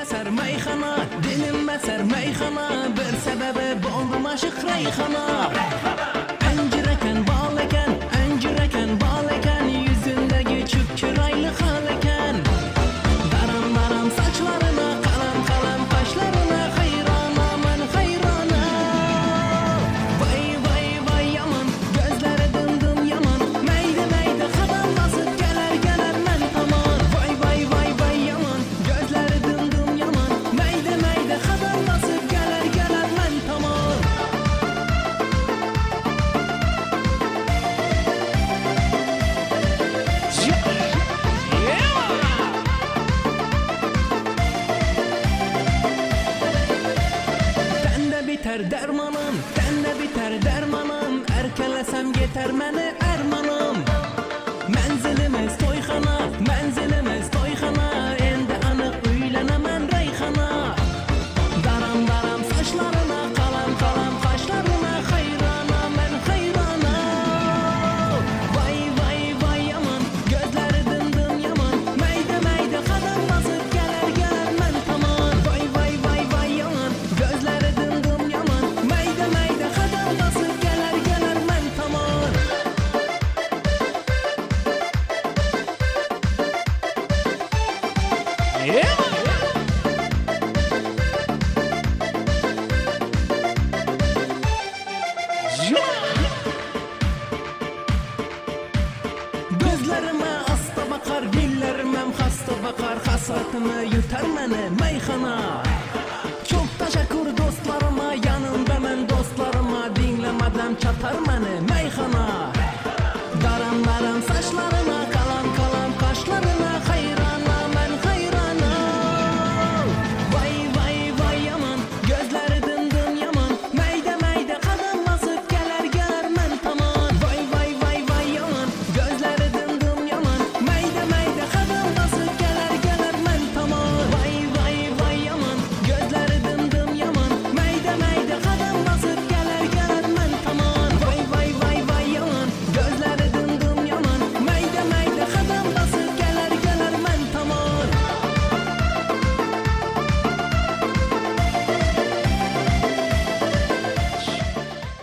eser meyxana, dilim eser meyxana, bir sebebi boldum aşık reyxana. Əncirəkən bal əkən, əncirəkən bal əkən, yüzündəki çüp çıraylı xal əkən. Daram daram saçlarına, qalam qalam qaşlarına, xeyrana mən xeyrana. Vay vay vay yaman, gözləri dımdım yaman, meydi meydi xadam basıb gələr gələr mən tamam. Vay vay vay vay yaman, gözləri dımdım yaman, meydi meydi xadam basıb gələr gələr mən tamam. Biter dermanım, bende biter dermanım, erkelesem yeter məni ərmanım. Mənzilimiz toyxana, mənzilimiz toyxana, endi anıq üylənəmən reyxana. Daram daram saçlarına, qalam qalam qaşlarına, xeyrana mən xeyrana. Vay vay vay yaman, gözləri dımdım yaman, meydə meydə xadam basıb gələr gələr mən tamam. Vay vay vay vay yaman, gözləri dımdım yaman, meydə meydə xadam basıb gələr gələr mən tamam. Gözlerime hasta bakar, dillerimem hasta bakar, hasretimi yutar məni meyxana. Çok teşekkür dostlarıma, yanımda mən dostlarıma, dinlemeden çatar məni meyxana.